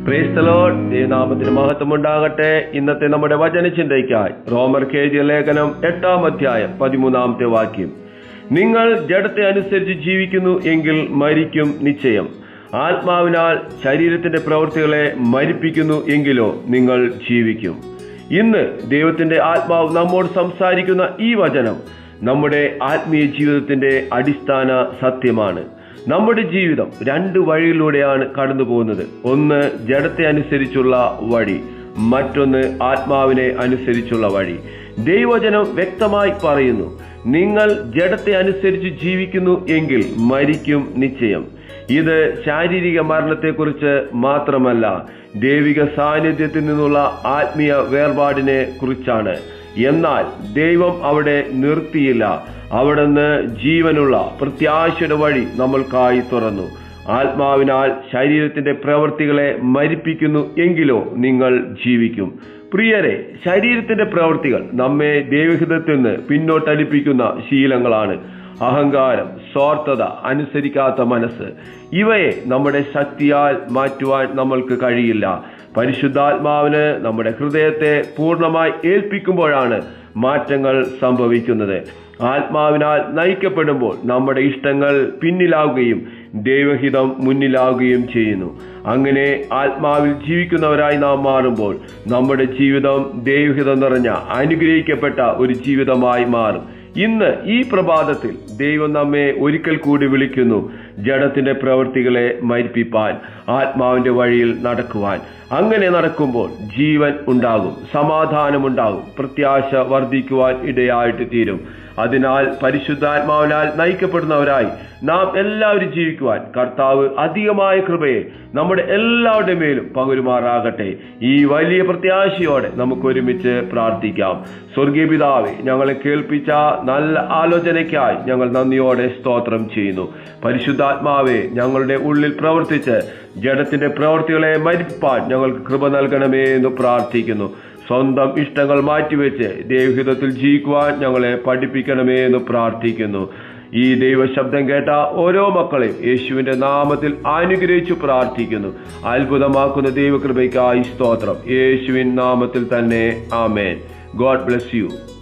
Praise the Lord. ദൈവനാമത്തിന് മഹത്വം ഉണ്ടാകട്ടെ. ഇന്നത്തെ നമ്മുടെ വചനചിന്തയ്ക്കായി റോമർക്ക് എഴുതിയ ലേഖനം 8-ാം അധ്യായം 13-ാമത്തെ വാക്യം. നിങ്ങൾ ജഡത്തെ അനുസരിച്ച് ജീവിക്കുന്നു എങ്കിൽ മരിക്കും നിശ്ചയം. ആത്മാവിനാൽ ശരീരത്തിന്റെ പ്രവൃത്തികളെ മരിപ്പിക്കുന്നു എങ്കിലോ നിങ്ങൾ ജീവിക്കും. ഇന്ന് ദൈവത്തിന്റെ ആത്മാവ് നമ്മോട് സംസാരിക്കുന്ന ഈ വചനം നമ്മുടെ ആത്മീയ ജീവിതത്തിന്റെ അടിസ്ഥാന സത്യമാണ്. നമ്മുടെ ജീവിതം രണ്ട് വഴിയിലൂടെയാണ് കടന്നു പോകുന്നത്. ഒന്ന് ജഡത്തെ അനുസരിച്ചുള്ള വഴി, മറ്റൊന്ന് ആത്മാവിനെ അനുസരിച്ചുള്ള വഴി. ദൈവവചനം വ്യക്തമായി പറയുന്നു, നിങ്ങൾ ജഡത്തെ അനുസരിച്ച് ജീവിക്കുന്നു എങ്കിൽ മരിക്കും നിശ്ചയം. ഇത് ശാരീരിക മരണത്തെക്കുറിച്ച് മാത്രമല്ല, ദൈവിക സാന്നിധ്യത്തിൽ നിന്നുള്ള ആത്മീയ വേർപാടിനെ കുറിച്ചാണ്. എന്നാൽ ദൈവം അവിടെ നിർത്തിയില്ല. അവിടുന്ന് ജീവനുള്ള പ്രത്യാശയുടെ വഴി നമ്മൾക്കായി തുറന്നു. ആത്മാവിനാൽ ശരീരത്തിന്റെ പ്രവൃത്തികളെ മരിപ്പിക്കുന്നു എങ്കിലോ നിങ്ങൾ ജീവിക്കും. പ്രിയരെ, ശരീരത്തിന്റെ പ്രവൃത്തികൾ നമ്മെ ദൈവഹിതത്തിൽ നിന്ന് പിന്നോട്ടടിപ്പിക്കുന്ന ശീലങ്ങളാണ്. അഹങ്കാരം, സ്വാർത്ഥത, അനുസരിക്കാത്ത മനസ്സ്, ഇവയെ നമ്മുടെ ശക്തിയാൽ മാറ്റുവാൻ നമ്മൾക്ക് കഴിയില്ല. പരിശുദ്ധാത്മാവിന് നമ്മുടെ ഹൃദയത്തെ പൂർണ്ണമായി ഏൽപ്പിക്കുമ്പോഴാണ് മാറ്റങ്ങൾ സംഭവിക്കുന്നത്. ആത്മാവിനാൽ നയിക്കപ്പെടുമ്പോൾ നമ്മുടെ ഇഷ്ടങ്ങൾ പിന്നിലാവുകയും ദൈവഹിതം മുന്നിലാവുകയും ചെയ്യുന്നു. അങ്ങനെ ആത്മാവിൽ ജീവിക്കുന്നവരായി നാം മാറുമ്പോൾ നമ്മുടെ ജീവിതം ദൈവഹിതം നിറഞ്ഞ അനുഗ്രഹിക്കപ്പെട്ട ഒരു ജീവിതമായി മാറും. ഇന്ന് ഈ പ്രഭാതത്തിൽ ദൈവം നമ്മെ ഒരിക്കൽ കൂടി വിളിക്കുന്നു, ജഡത്തിന്റെ പ്രവൃത്തികളെ മരിപ്പിപ്പാൻ, ആത്മാവിന്റെ വഴിയിൽ നടക്കുവാൻ. അങ്ങനെ നടക്കുമ്പോൾ ജീവൻ ഉണ്ടാകും, സമാധാനമുണ്ടാകും, പ്രത്യാശ വർദ്ധിക്കുവാൻ ഇടയായിട്ട് തീരും. അതിനാൽ പരിശുദ്ധാത്മാവിനാൽ നയിക്കപ്പെടുന്നവരായി നാം എല്ലാവരും ജീവിക്കുവാൻ കർത്താവ് അധികമായ കൃപയെ നമ്മുടെ എല്ലാവരുടെ മേലും പകരുമാറാകട്ടെ. ഈ വലിയ പ്രത്യാശയോടെ നമുക്ക് ഒരുമിച്ച് പ്രാർത്ഥിക്കാം. സ്വർഗീയ പിതാവേ, ഞങ്ങളെ കേൾപ്പിച്ച നല്ല ആലോചനയ്ക്കായി ഞങ്ങൾ നന്ദിയോടെ സ്തോത്രം ചെയ്യുന്നു. പരിശുദ്ധാത്മാവേ, ഞങ്ങളുടെ ഉള്ളിൽ പ്രവർത്തിച്ച് ജഡത്തിന്റെ പ്രവൃത്തികളെ മരിപ്പാൻ ഞങ്ങൾക്ക് കൃപ നൽകണമേ എന്ന് പ്രാർത്ഥിക്കുന്നു. സ്വന്തം ഇഷ്ടങ്ങൾ മാറ്റിവെച്ച് ദൈവഹിതത്തിൽ ജീവിക്കുവാൻ ഞങ്ങളെ പഠിപ്പിക്കണമേ എന്ന് പ്രാർത്ഥിക്കുന്നു. ഈ ദൈവശബ്ദം കേട്ട ഓരോ മക്കളെയും യേശുവിന്റെ നാമത്തിൽ അനുഗ്രഹിച്ചു പ്രാർത്ഥിക്കുന്നു. അത്ഭുതമാക്കുന്ന ദൈവകൃപയ്ക്കായി സ്തോത്രം. യേശുവിൻ നാമത്തിൽ തന്നെ ആമേൻ. God bless you.